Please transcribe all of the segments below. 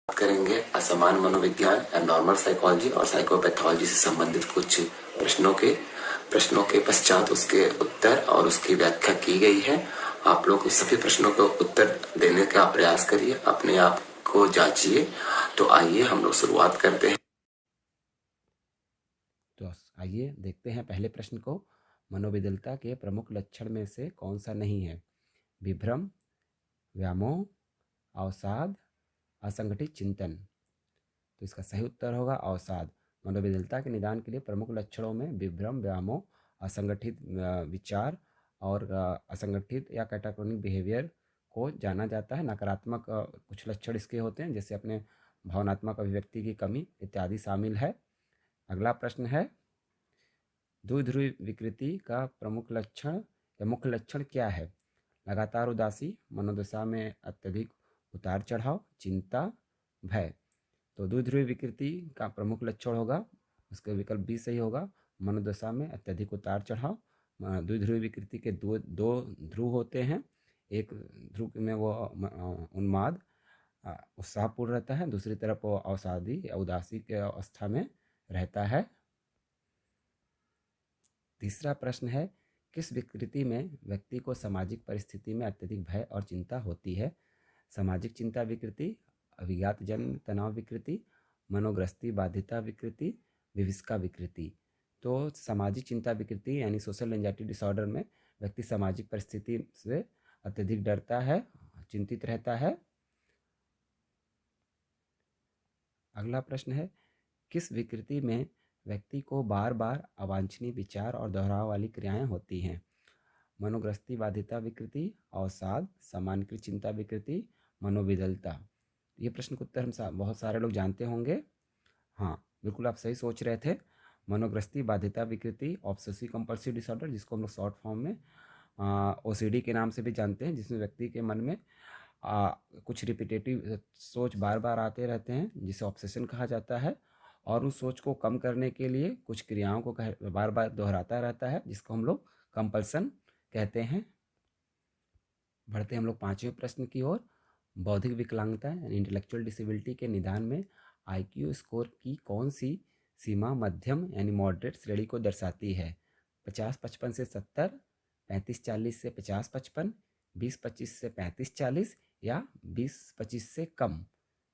करेंगे असमान मनोविज्ञान, एबनॉर्मल साइकोलॉजी और साइकोपैथोलॉजी से संबंधित कुछ प्रश्नों के पश्चात उसके उत्तर और उसकी व्याख्या की गई है। आप लोग सभी प्रश्नों को उत्तर देने का प्रयास करिए, अपने आप को जांचिए। तो आइए हम लोग शुरुआत करते हैं। तो आइए देखते हैं पहले प्रश्न को। मनोविदलता के प्रमुख लक्षण में से कौन सा नहीं है? विभ्रम, व्यामोह, अवसाद, असंगठित चिंतन। तो इसका सही उत्तर होगा अवसाद। मनोविदलता के निदान के लिए प्रमुख लक्षणों में विभ्रम, व्यामोह, असंगठित विचार और असंगठित या कैटाटोनिक बिहेवियर को जाना जाता है। नकारात्मक कुछ लक्षण इसके होते हैं, जैसे अपने भावनात्मक अभिव्यक्ति की कमी इत्यादि शामिल है। अगला प्रश्न है, द्विध्रुवी विकृति का प्रमुख लक्षण या मुख्य लक्षण क्या है? लगातार उदासी, मनोदशा में अत्यधिक उतार चढ़ाव, चिंता, भय। तो द्विध्रुवी विकृति का प्रमुख लक्षण होगा, उसका विकल्प बी सही होगा, मनोदशा में अत्यधिक उतार चढ़ाव। द्विध्रुवी विकृति के दो दो ध्रुव होते हैं। एक ध्रुव में वो उन्माद उत्साहपूर्ण रहता है, दूसरी तरफ वो अवसादी या उदासी के अवस्था में रहता है। तीसरा प्रश्न है, किस विकृति में व्यक्ति को सामाजिक परिस्थिति में अत्यधिक भय और चिंता होती है? सामाजिक चिंता विकृति, अभिघातजन्य तनाव विकृति, मनोग्रस्ती बाध्यता विकृति, विविष्का विकृति। तो सामाजिक चिंता विकृति यानी सोशल एंजाइटी डिसऑर्डर में व्यक्ति सामाजिक परिस्थिति से अत्यधिक डरता है, चिंतित रहता है। अगला प्रश्न है, किस विकृति में व्यक्ति को बार बार अवांछनीय विचार और दोहराव वाली क्रियाएं होती हैं? मनोग्रस्ती बाध्यता विकृति, अवसाद, सामान्यकृत चिंता विकृति, मनोविदलता। ये प्रश्न का उत्तर हम बहुत सारे लोग जानते होंगे। हाँ, बिल्कुल आप सही सोच रहे थे। मनोग्रस्ती बाध्यता विकृति, ऑब्सेसिव कंपल्सिव डिसऑर्डर, जिसको हम लोग शॉर्ट फॉर्म में ओसीडी के नाम से भी जानते हैं, जिसमें व्यक्ति के मन में कुछ रिपीटेटिव सोच बार बार आते रहते हैं, जिसे ऑब्सेशन कहा जाता है, और उस सोच को कम करने के लिए कुछ क्रियाओं को बार बार दोहराता रहता है, जिसको हम लोग कंपल्सन कहते हैं। बढ़ते हम लोग पांचवें प्रश्न की ओर। बौद्धिक विकलांगता यानी इंटेलेक्चुअल डिसेबिलिटी के निदान में आईक्यू स्कोर की कौन सी सीमा मध्यम यानी मॉडरेट श्रेणी को दर्शाती है? 50-55 से 70, 35-40 से 50-55, 20-25 से 35-40 या 20-25 से कम।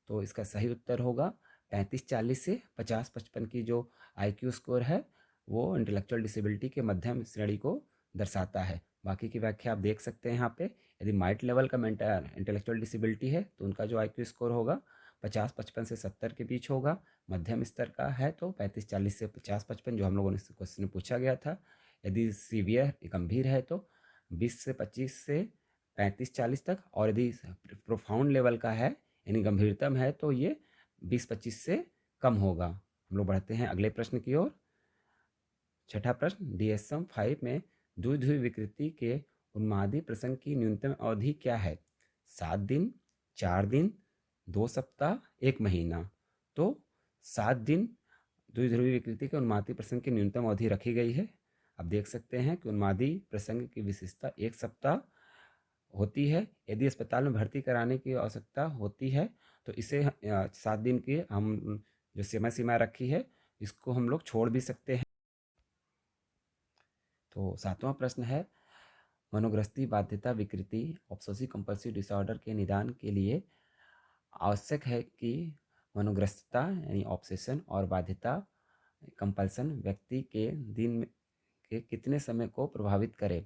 तो इसका सही उत्तर होगा 35-40 से 50-55 की जो आईक्यू स्कोर है वो इंटेलेक्चुअल डिसेबिलिटी के मध्यम श्रेणी को दर्शाता है। बाकी की व्याख्या आप देख सकते हैं यहाँ पे। यदि माइल्ड लेवल का इंटेलेक्चुअल डिसेबिलिटी है तो उनका जो आईक्यू स्कोर होगा 50-55 से 70 के बीच होगा। मध्यम स्तर का है तो 35-40 से 50-55, जो हम लोगों ने क्वेश्चन में पूछा गया था। यदि सीवियर गंभीर है तो 20 से 25 से 35-40 तक, और यदि प्रोफाउंड लेवल का है यानी गंभीरतम है तो ये 20-25 से कम होगा। हम लोग बढ़ते हैं अगले प्रश्न की ओर। छठा प्रश्न, DSM-5 में द्विध्रुवी विकृति के उन्मादी प्रसंग की न्यूनतम अवधि क्या है? 7 दिन, 4 दिन, 2 सप्ताह, 1 महीना। तो 7 दिन द्विध्रुवी विकृति के उन्मादी प्रसंग की न्यूनतम अवधि रखी गई है। अब देख सकते हैं कि उन्मादी प्रसंग की विशेषता 1 सप्ताह होती है। यदि अस्पताल में भर्ती कराने की आवश्यकता होती है तो इसे 7 दिन की हम जो समय सीमा रखी है इसको हम लोग छोड़ भी सकते हैं। तो सातवां प्रश्न है, मनोग्रस्ती बाध्यता विकृति ऑब्सेसिव कंपल्सिव डिसऑर्डर के निदान के लिए आवश्यक है कि मनोग्रस्तता यानी ऑब्सेशन और बाध्यता कंपल्सन व्यक्ति के दिन के कितने समय को प्रभावित करे?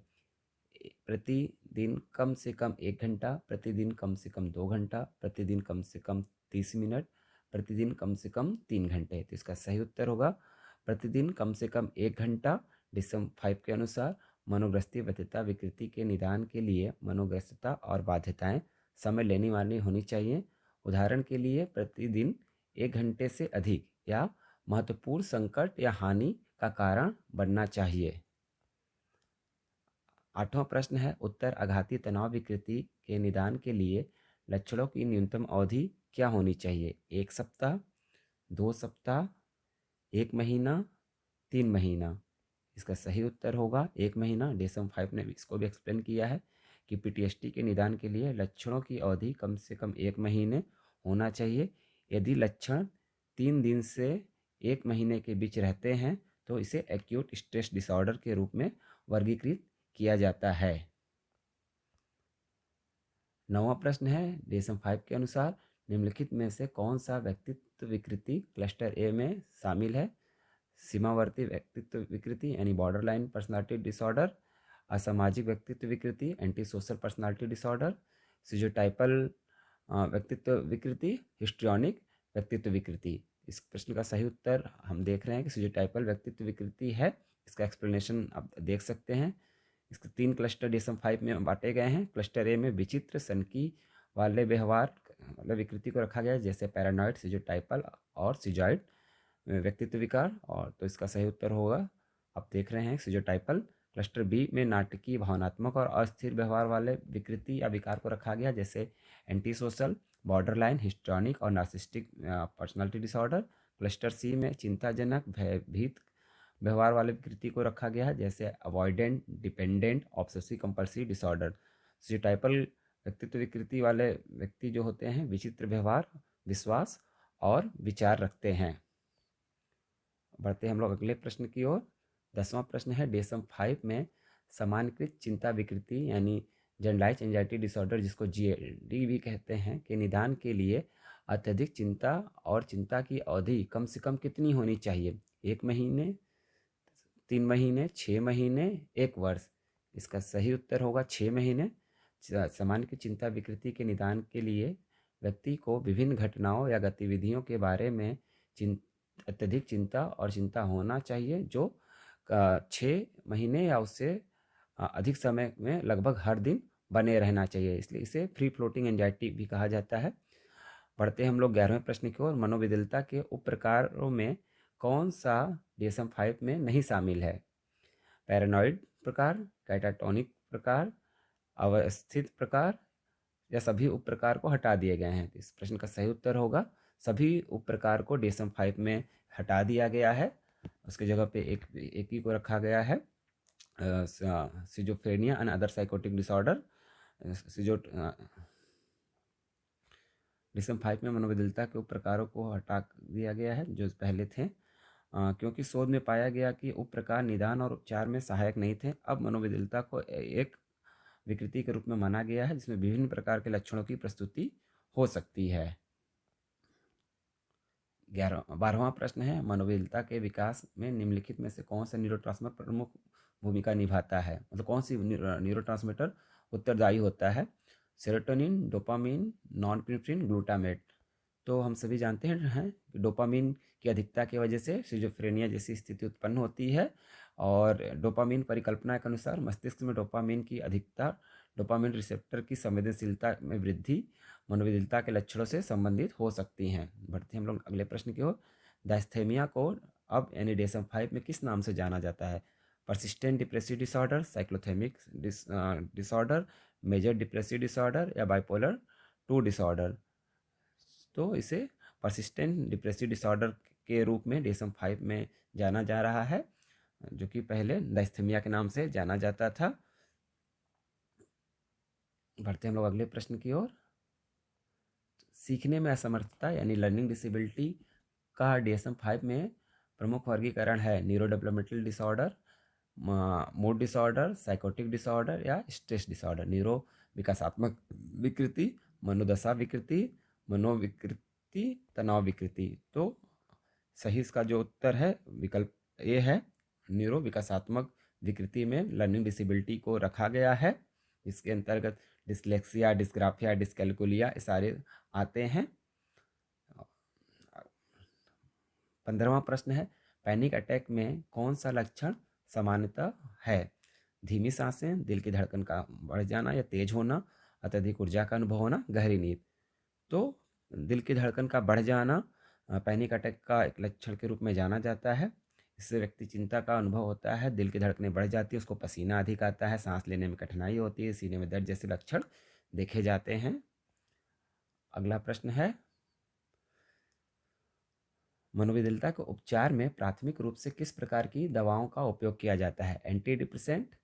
प्रतिदिन कम से कम 1 घंटा, प्रतिदिन कम से कम 2 घंटा, प्रतिदिन कम से कम 30 मिनट, प्रतिदिन कम से कम 3 घंटे। तो इसका सही उत्तर होगा प्रतिदिन कम से कम 1 घंटा। DSM-5 के अनुसार मनोग्रस्ती बाध्यता विकृति के निदान के लिए मनोग्रस्तता और बाध्यताएं समय लेने वाली होनी चाहिए। उदाहरण के लिए प्रतिदिन 1 घंटे से अधिक या महत्वपूर्ण संकट या हानि का कारण बनना चाहिए। आठवां प्रश्न है, उत्तर आघाती तनाव विकृति के निदान के लिए लक्षणों की न्यूनतम अवधि क्या होनी चाहिए? 1 सप्ताह, 2 सप्ताह, 1 महीना, 3 महीना। इसका सही उत्तर होगा 1 महीना। DSM-5 ने इसको भी एक्सप्लेन किया है कि PTSD के निदान के लिए लक्षणों की अवधि कम से कम 1 महीने होना चाहिए। यदि लक्षण 3 दिन से 1 महीने के बीच रहते हैं तो इसे एक्यूट स्ट्रेस डिसऑर्डर के रूप में वर्गीकृत किया जाता है। 9वां प्रश्न है, DSM-5 के अनुसार निम्नलिखित में से कौन सा व्यक्तित्व विकृति क्लस्टर ए में शामिल है? सीमावर्ती व्यक्तित्व विकृति यानी बॉर्डरलाइन पर्सनालिटी डिसऑर्डर, असामाजिक व्यक्तित्व विकृति anti social personality disorder, schizotypal व्यक्तित्व विकृति, हिस्ट्रियोनिक व्यक्तित्व विकृति। इस प्रश्न का सही उत्तर हम देख रहे हैं कि सिजोटाइपल व्यक्तित्व विकृति है। इसका एक्सप्लेनेशन आप देख सकते हैं। इसके 3 क्लस्टर DSM-5 में बांटे गए हैं। क्लस्टर ए में विचित्र सनकी वाले व्यवहार मतलब विकृति को रखा गया है, जैसे पैरानॉइड, सिजोटाइपल और सिजॉइड व्यक्तित्व विकार। और तो इसका सही उत्तर होगा, आप देख रहे हैं, सिजोटाइपल। क्लस्टर बी में नाटकीय, भावनात्मक और अस्थिर व्यवहार वाले विकृति या विकार को रखा गया, जैसे एंटी सोशल, बॉर्डरलाइन, हिस्ट्रॉनिक और narcissistic personality disorder. Cluster C में चिंताजनक, भयभीत व्यवहार वाले विकृति को रखा गया है, जैसे avoidant, dependent, obsessive compulsive disorder. Schizotypal व्यक्तित्व विकृति वाले व्यक्ति जो होते हैं विचित्र व्यवहार, विश्वास और विचार रखते हैं। बढ़ते हम लोग अगले प्रश्न की ओर। 10वां प्रश्न है, DSM-5 में सामान्यकृत चिंता विकृति यानी जनरलाइज एंजाइटी डिसऑर्डर, जिसको GAD भी कहते हैं, के निदान के लिए अत्यधिक चिंता और चिंता की अवधि कम से कम कितनी होनी चाहिए? 1 महीने, 3 महीने, 6 महीने, 1 वर्ष। इसका सही उत्तर होगा 6 महीने। सामान्य चिंता विकृति के निदान के लिए व्यक्ति को विभिन्न घटनाओं या गतिविधियों के बारे में अत्यधिक चिंता और चिंता होना चाहिए, जो 6 महीने या उससे अधिक समय में लगभग हर दिन बने रहना चाहिए। इसलिए इसे फ्री फ्लोटिंग एंजाइटी भी कहा जाता है। बढ़ते हम लोग 11वें प्रश्न की ओर। मनोविदिलता के उप प्रकारों में कौन सा DSM-5 में नहीं शामिल है? पैरानॉइड प्रकार, कैटाटोनिक प्रकार, अवस्थित प्रकार या सभी उप प्रकार को हटा दिए गए हैं? इस प्रश्न का सही उत्तर होगा सभी उप प्रकार को DSM-5 में हटा दिया गया है। उसके जगह पे एक ही को रखा गया है, schizophrenia and other psychotic disorder. DSM-5 में मनोविदिलता के उप प्रकारों को हटा दिया गया है जो पहले थे, क्योंकि शोध में पाया गया कि उप प्रकार निदान और उपचार में सहायक नहीं थे। अब मनोविदिलता को एक विकृति के रूप में माना गया है जिसमें विभिन्न प्रकार के लक्षणों की प्रस्तुति हो सकती है। 12वां प्रश्न है, मनोविदिलता के विकास में निम्नलिखित में से कौन सा न्यूरोट्रांसमीटर प्रमुख भूमिका निभाता है? मतलब कौन सी न्यूरोट्रांसमीटर उत्तरदायी होता है? Serotonin, dopamine, norepinephrine, glutamate. तो हम सभी जानते हैं कि डोपामिन की अधिकता की वजह से सिजोफ्रेनिया जैसी स्थिति उत्पन्न होती है। और डोपामिन परिकल्पना के अनुसार मस्तिष्क में डोपामिन की अधिकता डोपामिन रिसेप्टर की संवेदनशीलता में वृद्धि मनोविदिलता के लक्षणों से संबंधित हो सकती हैं। बढ़ते हम लोग अगले प्रश्न की ओर। डायस्थेमिया को अब यानी DSM-5 में किस नाम से जाना जाता है? Persistent depressive disorder, cyclothymic disorder, major depressive disorder या बाइपोलर 2 डिसऑर्डर। तो इसे परसिस्टेंट डिप्रेसिव डिसऑर्डर के रूप में DSM-5 में जाना जा रहा है, जो कि पहले डायस्थेमिया के नाम से जाना जाता था। बढ़ते हम लोग अगले प्रश्न की ओर। सीखने में असमर्थता यानी लर्निंग डिसेबिलिटी का DSM-5 में प्रमुख वर्गीकरण है neuro developmental disorder, mood disorder, psychotic disorder या स्ट्रेस डिसऑर्डर। न्यूरो विकासात्मक विकृति, मनोदशा विकृति, मनोविकृति, तनाव विकृति। तो सही इसका जो उत्तर है विकल्प ए है। न्यूरो विकासात्मक विकृति में लर्निंग डिसेबिलिटी को रखा गया है। इसके अंतर्गत डिस्लेक्सिया, डिस्ग्राफिया, डिस्कैलकुलिया सारे आते हैं। 15वां प्रश्न है, पैनिक अटैक में कौन सा लक्षण सामान्यतः है? धीमी सांसें, दिल की धड़कन का बढ़ जाना या तेज होना, अत्यधिक ऊर्जा का अनुभव होना, गहरी नींद। तो दिल की धड़कन का बढ़ जाना पैनिक अटैक का एक लक्षण के रूप में जाना जाता है। इससे व्यक्ति चिंता का अनुभव होता है, दिल की धड़कनें बढ़ जाती है, उसको पसीना अधिक आता है, सांस लेने में कठिनाई होती है, सीने में दर्द जैसे लक्षण देखे जाते हैं। अगला प्रश्न है, मनोविदिलता के उपचार में प्राथमिक रूप से किस प्रकार की दवाओं का उपयोग किया जाता है? Antidepressant,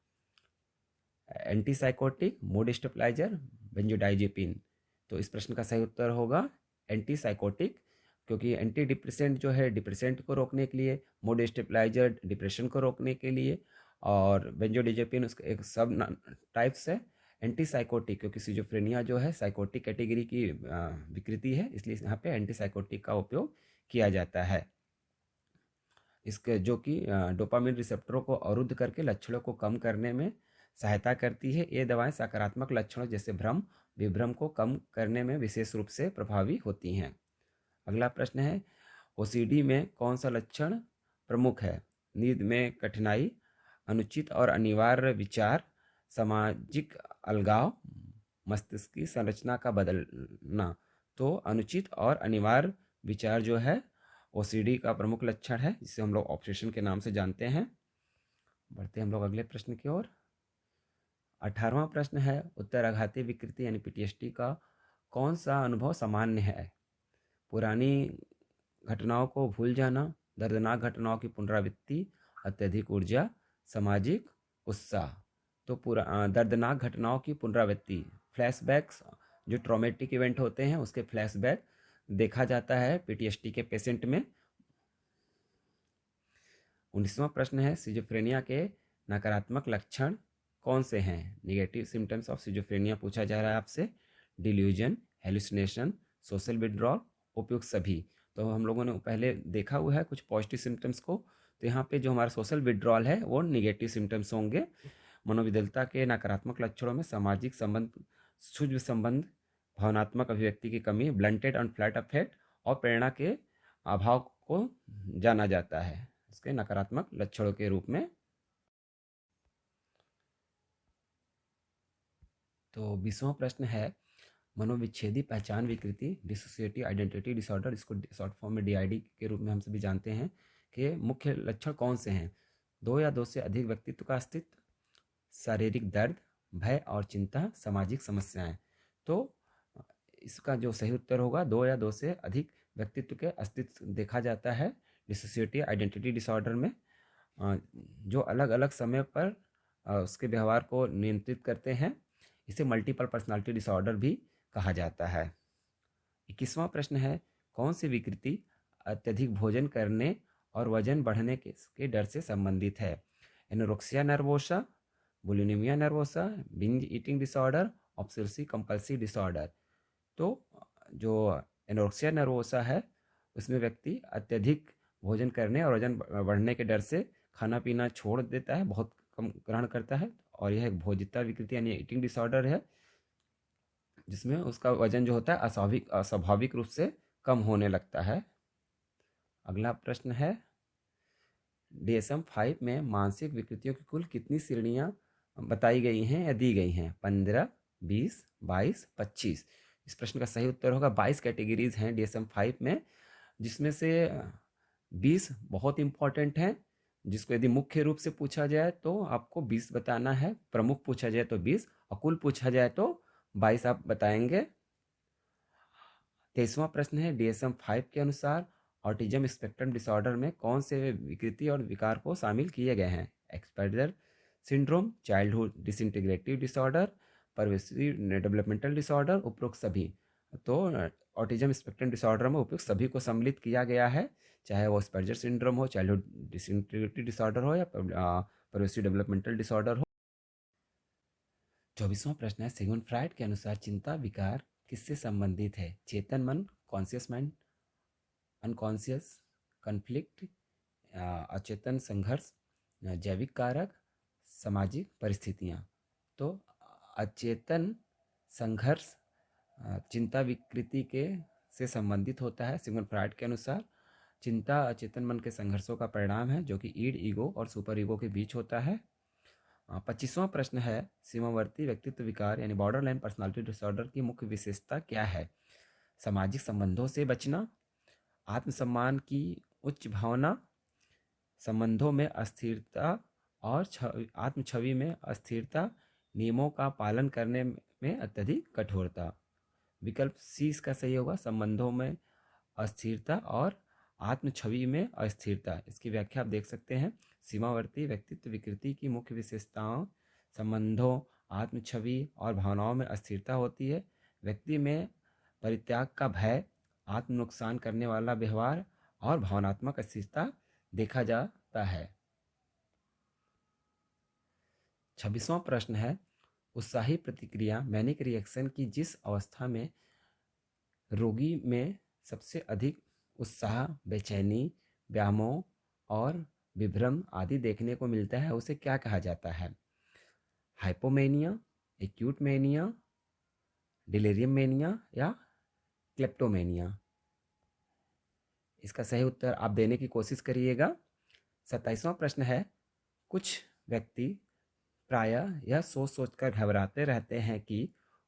antipsychotic, mood stabiliser, benzodiazepine. तो इस प्रश्न का सही उत्तर होगा एंटीसाइकोटिक, क्योंकि एंटी डिप्रेसेंट जो है डिप्रेसेंट को रोकने के लिए, मूड स्टेबलाइजर डिप्रेशन को रोकने के लिए, और बेंजोडिazepine उसका एक सब टाइप्स है। एंटी साइकोटिक, क्योंकि सिजोफ्रेनिया जो है साइकोटिक कैटेगरी की विकृति है, इसलिए यहाँ पे एंटी साइकोटिक का उपयोग किया जाता है। इसके जो कि डोपामिन रिसेप्टरों को अवरुद्ध करके लक्षणों को कम करने में सहायता करती है। ये दवाएं सकारात्मक लक्षणों जैसे भ्रम विभ्रम को कम करने में विशेष रूप से प्रभावी होती हैं। अगला प्रश्न है, ओसीडी में कौन सा लक्षण प्रमुख है? नींद में कठिनाई, अनुचित और अनिवार्य विचार, सामाजिक अलगाव, मस्तिष्क की संरचना का बदलना। तो अनुचित और अनिवार्य विचार जो है ओसीडी का प्रमुख लक्षण है, जिसे हम लोग ऑब्सेशन के नाम से जानते हैं। बढ़ते हम लोग अगले प्रश्न की ओर। 18वां प्रश्न है, उत्तराघाती विकृति यानी पीटीएसडी का कौन सा अनुभव सामान्य है? पुरानी घटनाओं को भूल जाना, दर्दनाक घटनाओं की पुनरावृत्ति, अत्यधिक ऊर्जा, सामाजिक उत्साह। तो दर्दनाक घटनाओं की पुनरावृत्ति, फ्लैशबैक्स, जो ट्रॉमेटिक इवेंट होते हैं उसके फ्लैशबैक देखा जाता है पीटीएसडी के पेशेंट में। 19वां प्रश्न है, सिजोफ्रेनिया के नकारात्मक लक्षण कौन से हैं? निगेटिव सिम्टम्स ऑफ सिजोफ्रेनिया पूछा जा रहा है आपसे। डिल्यूजन, हेलुसिनेशन, सोशल विड्रॉल, उपयुक्त सभी। तो हम लोगों ने पहले देखा हुआ है कुछ पॉजिटिव सिम्टम्स को, तो यहाँ पे जो हमारा सोशल विड्रॉल है वो निगेटिव सिम्टम्स होंगे। मनोविदलता के नकारात्मक लक्षणों में सामाजिक संबंध, सूझबूझ संबंध, भावनात्मक अभिव्यक्ति की कमी, ब्लंटेड एंड फ्लैट अफेक्ट और प्रेरणा के अभाव को जाना जाता है इसके नकारात्मक लक्षणों के रूप में। तो 20वां प्रश्न है, मनोविच्छेदी पहचान विकृति, डिसोसिएटिव आइडेंटिटी डिसऑर्डर, इसको शॉर्ट फॉर्म में डीआईडी के रूप में हम सभी जानते हैं, कि मुख्य लक्षण कौन से हैं? 2 या 2 से अधिक व्यक्तित्व का अस्तित्व, शारीरिक दर्द, भय और चिंता, सामाजिक समस्याएं। तो इसका जो सही उत्तर होगा, 2 या 2 से अधिक व्यक्तित्व के अस्तित्व देखा जाता है डिसोसिएटिव आइडेंटिटी डिसऑर्डर में, जो अलग अलग समय पर उसके व्यवहार को नियंत्रित करते हैं। इसे मल्टीपल पर्सनालिटी डिसऑर्डर भी कहा जाता है। 21वां प्रश्न है, कौन सी विकृति अत्यधिक भोजन करने और वजन बढ़ने के डर से संबंधित है? Anorexia nervosa, bulimia nervosa, binge eating disorder, obsessive compulsive disorder. तो जो एनोरेक्सिया नर्वोसा है उसमें व्यक्ति अत्यधिक भोजन करने और वजन बढ़ने के डर से खाना पीना छोड़ देता है, बहुत कम ग्रहण करता है, और यह एक भोजिता विकृति यानी ईटिंग डिसऑर्डर है, जिसमें उसका वजन जो होता है अस्वाभाविक रूप से कम होने लगता है। अगला प्रश्न है, DSM-5 में मानसिक विकृतियों की कुल कितनी श्रेणियां बताई गई हैं या दी गई हैं? 15, 20, 22, 25। इस प्रश्न का सही उत्तर होगा 22 कैटेगरीज हैं DSM-5 में, जिसमें से 20 बहुत इंपॉर्टेंट हैं, जिसको यदि मुख्य रूप से पूछा जाए तो आपको 20 बताना है, प्रमुख पूछा जाए तो 20 और कुल पूछा जाए तो 22 आप बताएंगे। 23वां प्रश्न है, DSM-5 के अनुसार ऑटिज्म स्पेक्ट्रम डिसऑर्डर में कौन से विकृति और विकार को शामिल किए गए हैं? Asperger syndrome, childhood disintegrative disorder, pervasive developmental disorder, उपरोक्त सभी। तो ऑटिज्म स्पेक्ट्रम डिसऑर्डर में उपयुक्त सभी को सम्मिलित किया गया है, चाहे वो एक्सपर्जर सिंड्रोम हो, चाइल्डहुड डिसइंटीग्रेटिव डिसऑर्डर हो या परवेसिव डेवलपमेंटल डिसऑर्डर हो। 24वां प्रश्न है, सिगमंड फ्राइड के अनुसार चिंता विकार किससे संबंधित है? चेतन मन, कॉन्शियस माइंड, अनकॉन्शियस, कन्फ्लिक्ट, अचेतन संघर्ष, जैविक कारक, सामाजिक परिस्थितियाँ। तो अचेतन संघर्ष चिंता विकृति के से संबंधित होता है। सिगमंड फ्राइड के अनुसार चिंता अचेतन मन के संघर्षों का परिणाम है, जो कि ईड ईगो और सुपर ईगो के बीच होता है। 25वां प्रश्न है, सीमावर्ती व्यक्तित्व विकार यानी बॉर्डर लाइन पर्सनालिटी डिसऑर्डर की मुख्य विशेषता क्या है? सामाजिक संबंधों से बचना, आत्मसम्मान की उच्च भावना, संबंधों में अस्थिरता और आत्म छवि में अस्थिरता, नियमों का पालन करने में अत्यधिक कठोरता। विकल्प सी इसका सही होगा, संबंधों में अस्थिरता और आत्म छवि में अस्थिरता। इसकी व्याख्या आप देख सकते हैं, सीमावर्ती व्यक्तित्व विकृति की मुख्य विशेषताओं संबंधों, आत्म छवि और भावनाओं में अस्थिरता होती है। व्यक्ति में परित्याग का भय, आत्म नुकसान करने वाला व्यवहार और भावनात्मक अस्थिरता देखा जाता है। 26वां प्रश्न है, उत्साही प्रतिक्रिया मैनिक रिएक्शन की जिस अवस्था में रोगी में सबसे अधिक उत्साह, बेचैनी, व्यामोह और विभ्रम आदि देखने को मिलता है उसे क्या कहा जाता है? Hypomania, acute mania, delirium mania या क्लेप्टोमेनिया? इसका सही उत्तर आप देने की कोशिश करिएगा। 27वां प्रश्न है, कुछ व्यक्ति प्रायः यह सोच सोचकर घबराते रहते हैं कि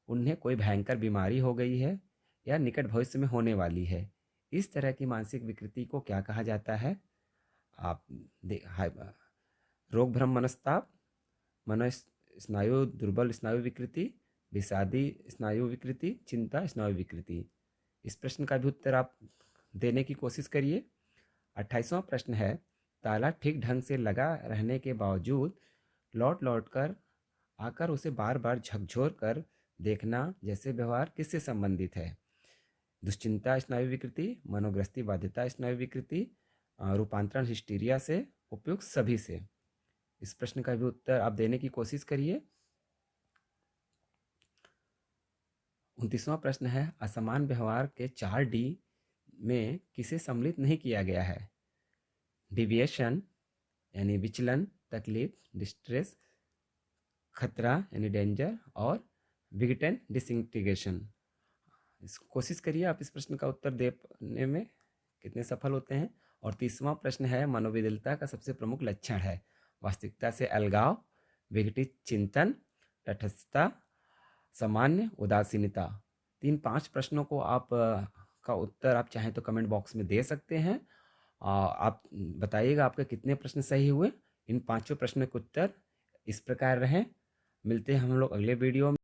उन्हें कोई भयंकर बीमारी हो गई है या निकट भविष्य में होने वाली है। इस तरह की मानसिक विकृति को क्या कहा जाता है? आप रोग भ्रम मनस्ताप, स्नायु दुर्बल स्नायु विकृति, विषादी स्नायु विकृति, चिंता स्नायु विकृति। इस प्रश्न का भी उत्तर आप देने की कोशिश करिए। 28वां प्रश्न है, ताला ठीक ढंग से लगा रहने के बावजूद लौट लौट कर आकर उसे बार बार झकझोर कर देखना जैसे व्यवहार किससे संबंधित है? दुश्चिंता स्नायु विकृति, मनोग्रस्ती बाध्यता स्नायु विकृति, रूपांतरण हिस्टीरिया से, उपयुक्त सभी से। इस प्रश्न का भी उत्तर आप देने की कोशिश करिए। 29वां प्रश्न है, असमान व्यवहार के 4D में किसे सम्मिलित नहीं किया गया है? डिविएशन यानी विचलन, तकलीफ, डिस्ट्रेस, खतरा यानी डेंजर और विघटन डिसइंटीग्रेशन। कोशिश करिए आप इस प्रश्न का उत्तर देने में कितने सफल होते हैं। और 30वां प्रश्न है, मनोविदलता का सबसे प्रमुख लक्षण है? वास्तविकता से अलगाव, विघटित चिंतन, तटस्थता, सामान्य उदासीनता। 3-5 प्रश्नों को आप का उत्तर आप चाहें तो कमेंट बॉक्स में दे सकते हैं। आप बताइएगा आपके कितने प्रश्न सही हुए। इन 5 प्रश्नों के उत्तर इस प्रकार रहे। मिलते हैं हम लोग अगले वीडियो में।